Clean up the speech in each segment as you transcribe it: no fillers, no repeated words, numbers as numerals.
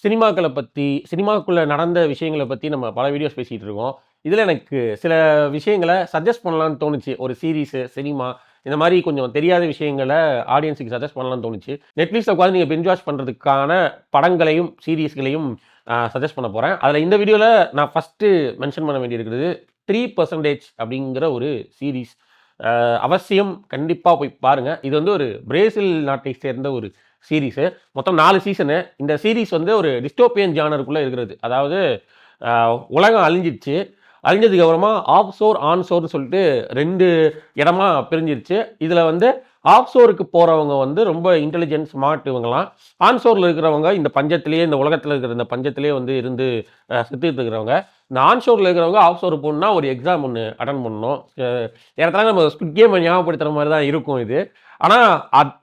சினிமாக்கள பத்தி, சினிமாக்குள்ள நடந்த விஷயங்கள பத்தி நம்ம பல வீடியோஸ் பேசிட்டு இருக்கோம். இதுல எனக்கு சில விஷயங்கள சஜெஸ்ட் பண்ணலான்னு தோணுச்சு. ஒரு சீரிஸு, சினிமா இந்த மாரி கொஞ்சம் தெரியாத விஷயங்கள ஆடியன்ஸுக்கு சஜெஸ்ட் பண்ணலான்னு தோணுச்சு. Netflixல உட்கார்ந்து நீங்க பிஞ்ச் வாட்ச் பண்றதுக்கான படங்களையும், சீரிஸ்களையும் சஜெஸ்ட் பண்ண போறேன். அதுல இந்த வீடியோல நான் ஃபர்ஸ்ட்டு மென்ஷன் பண்ண வேண்டியிருக்கிறது 3% அப்படிங்கிற ஒரு சீரிஸ். அவசியம் கண்டிப்பா போய் பாருங்க. இது வந்து ஒரு பிரேசில் நாட்டை சேர்ந்த ஒரு சீரிஸு. மொத்தம் 4 சீசனு. இந்த சீரிஸ் வந்து ஒரு டிஸ்டோபியன் ஜானருக்குள்ள இருக்கிறது. அதாவது உலகம் அழிஞ்சிருச்சு. அழிஞ்சதுக்கு அப்புறமா ஆஃப் ஷோர், ஆன் ஷோர்ன்னு சொல்லிட்டு 2 இடமா பிரிஞ்சிருச்சு. இதுல வந்து ஆஃப் ஷோருக்கு போறவங்க வந்து ரொம்ப இன்டெலிஜென்ட், ஸ்மார்ட் இவங்கலாம். ஆன் ஷோர்ல இருக்கிறவங்க இந்த பஞ்சத்திலேயே, இந்த உலகத்துல இருக்கிற இந்த பஞ்சத்திலேயே வந்து இருந்து செத்துட்டு இருக்கிறவங்க. இந்த ஆன் ஷோர்ல இருக்கிறவங்க ஆஃப் ஷோர் போணும்னா ஒரு எக்ஸாம் ஒண்ணு அட்டெண்ட் பண்ணணும். ஏறத்தாழ நம்ம ஸ்குவிட் கேம ஞாபகப்படுத்துற மாரி தான் இருக்கும் இது. ஆனா,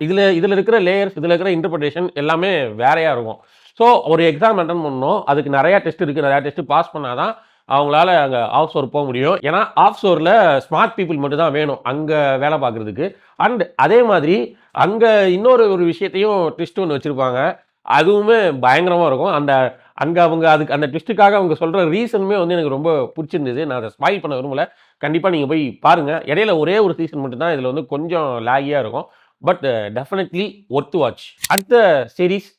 இதுல இதுல இருக்கிற லேயர்ஸ், இதுல இருக்கிற இன்டர்பிரேஷன் எல்லாமே வேறையா இருக்கும். ஸோ, ஒரு எக்ஸாம் அட்டெண்ட் பண்ணணும். அதுக்கு நெறைய டெஸ்ட் இருக்கு. நெறைய டெஸ்ட் பாஸ் பண்ணா தான் அவங்களால அங்க ஆஃப் ஷோர் போ முடியும். ஏன்னா, ஆஃப் ஷோர்ல ஸ்மார்ட் பீப்பிள் மட்டும் தான் வேணும். அங்க வேலை பார்க்கறதுக்கு. அண்ட் அதே மாதிரி அங்க இன்னொரு ஒரு விஷயத்தையும் ட்விஸ்ட் ஒண்ணு வச்சிருப்பாங்க. அதுவுமே பயங்கரமா இருக்கும். அங்க அவங்க அதுக்கு அந்த ட்விஸ்ட்டுக்காக அவங்க சொல்ற ரீசனுமே வந்து எனக்கு ரொம்ப புடிச்சிருந்தது. நான் அத ஸ்பாயில் பண்ண விரும்பல. கண்டிப்பா நீங்க போய் பாருங்க. இடையில ஒரே ஒரு சீசன் மட்டும் தான் இதுல வந்து கொஞ்சம் லாகியா இருக்கும். But definitely worth watch. அடுத்த சீரிஸ்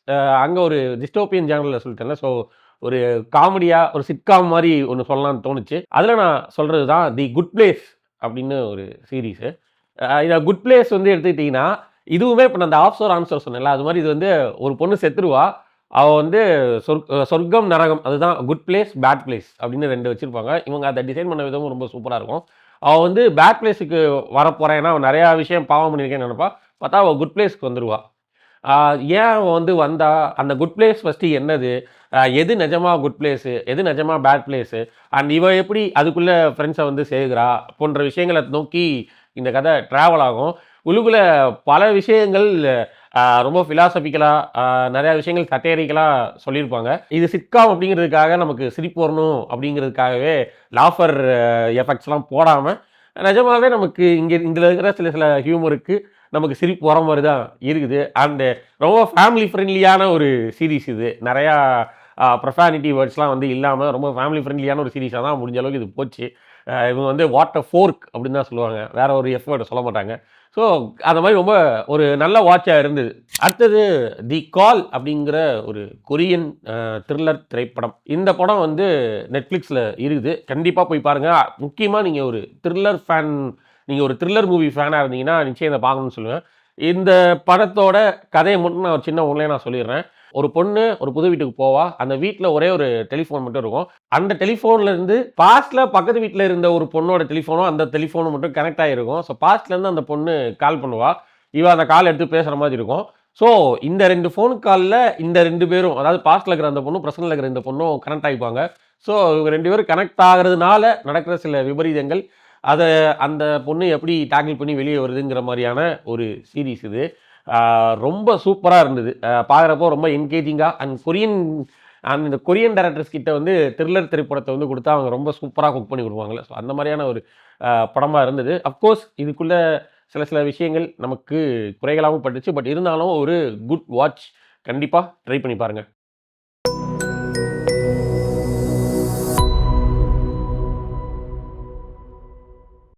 அங்க ஒரு டிஸ்டோபியன் ஜானர்ல சொல்லிட்டேன்ல. ஸோ ஒரு காமெடியா, ஒரு சிட்காம் மாரி ஒண்ணு சொல்லலாம்னு தோணுச்சு. அதுல நான் சொல்றது தான் தி குட் பிளேஸ் அப்படின்னு ஒரு சீரிஸு. இத குட் பிளேஸ் வந்து எடுத்துக்கிட்டீங்கன்னா, இதுவுமே இப்ப நான் அந்த ஆஃப் ஷோர், ஆன் ஷோர் சொன்னேன்ல, அது மாரி இது வந்து ஒரு பொண்ணு செத்துருவா. அவ வந்து சொர்க்கம், நரகம் அதுதான் குட் பிளேஸ், பேட் பிளேஸ் அப்படின்னு 2 வச்சிருப்பாங்க. இவங்க அத டிசைன் பண்ண விதமும் ரொம்ப சூப்பரா இருக்கும். அவ வந்து பேட் பிளேஸ்க்கு வரப்போறேன். ஏன்னா, அவ நெறையா விஷயம் பாவம் பண்ணியிருக்கேன்னு நெனைப்பா. பார்த்தா அவ குட் பிளேஸ்க்கு வந்துருவா. ஆ ஏன் அவ வந்து வந்தா? அந்த குட் பிளேஸ் ஃபர்ஸ்ட்டு என்னது? எது நிஜமா குட் பிளேஸு? எது நிஜமா பேட் பிளேஸு? அண்ட் இவ எப்படி அதுக்குள்ள ஃப்ரெண்ட்ஸ வந்து சேர்கிறா? போன்ற விஷயங்கள நோக்கி இந்த கதை டிராவல் ஆகும். உள்ளுக்குள்ள பல விஷயங்கள் ரொம்ப பிலாசபிக்கலா நெறைய விஷயங்கள் சட்டேரிக்கலா சொல்லியிருப்பாங்க. இது சிட்காம் அப்படிங்கிறதுக்காக நமக்கு சிரிப்பு வரணும் அப்படிங்கிறதுக்காகவே லாஃபர் எஃபெக்ட்ஸ்லாம் போடாம, நிஜமாவே நமக்கு இதுல இருக்கிற சில சில ஹியூமருக்கு நமக்கு சிரிப்பு வர மாரி தான் இருக்குது. அண்ட் ரொம்ப ஃபேமிலி ஃப்ரெண்ட்லியான ஒரு சீரிஸ் இது. நெறையா ப்ரொஃபானிட்டி வேர்ட்ஸ்லாம் வந்து இல்லாம ரொம்ப ஃபேமிலி ஃப்ரெண்ட்லியான ஒரு சீரிஸா தான் முடிஞ்ச அளவுக்கு இது போச்சு. இவங்க வந்து வாட் அ ஃபோர்க் அப்படின்னு தான் சொல்லுவாங்க. வேற ஒரு எஃப் வேர்ட சொல்ல மாட்டாங்க. ஸோ, அந்த மாரி ரொம்ப ஒரு நல்ல வாட்சா இருந்தது. அடுத்தது தி கால் அப்படிங்கிற ஒரு கொரியன் த்ரில்லர் திரைப்படம். இந்த படம் வந்து Netflixல இருக்குது. கண்டிப்பா போய் பாருங்க. முக்கியமா நீங்க ஒரு த்ரில்லர் மூவி ஃபேனா இருந்தீங்கன்னா, நிச்சயம் இத பார்க்கணும்னு சொல்லுவேன். இந்த படத்தோட கதைய மட்டும் நான் ஒரு சின்ன ஒன்லைனா சொல்லிர்றேன். ஒரு பொண்ணு ஒரு புது வீட்டுக்கு போவா. அந்த வீட்ல ஒரே ஒரு டெலிஃபோன் மட்டும் இருக்கும். அந்த டெலிஃபோன்ல இருந்து பாஸ்ட்ல பக்கத்து வீட்ல இருந்த ஒரு பொண்ணோட டெலிஃபோனும், அந்த டெலிஃபோனும் மட்டும் கனெக்ட் ஆகிருக்கும். ஸோ பாஸ்ட்ல இருந்து அந்த பொண்ணு கால் பண்ணுவா. இவ அந்த கால் எடுத்து பேசுற மாதிரி இருக்கும். ஸோ இந்த 2 ஃபோன் கால்ல இந்த 2 பேரும், அதாவது பாஸ்ட்ல இருக்கிற அந்த பொண்ணும், பிரசன்ட்ல இருக்கிற இந்த பொண்ணும் கனெக்ட் ஆகிப்பாங்க. ஸோ இவங்க 2 பேரும் கனெக்ட் ஆகுறதுனால நடக்கிற சில விபரீதங்கள், அத அந்த பொண்ணு எப்படி டேக்கிள் பண்ணி வெளிய வருதுங்கிற மாரியான ஒரு சீரிஸ் இது. ரொம்ப சூப்பரா இருந்தது. பார்க்குறப்போ ரொம்ப என்கேஜிங்கா இந்த கொரியன் டைரக்டர்ஸ் கிட்ட வந்து த்ரில்லர் திரைப்படத்த வந்து குடுத்தா அவங்க ரொம்ப சூப்பரா குக் பண்ணி குடுப்பாங்கல்ல. ஸோ அந்த மாரியான ஒரு படமா இருந்தது. அஃப்கோர்ஸ் இதுக்குள்ள சில சில விஷயங்கள் நமக்கு குறைகளாவும் பட்டுச்சு. பட் இருந்தாலும் ஒரு குட் வாட்ச். கண்டிப்பா ட்ரை பண்ணி பாருங்க.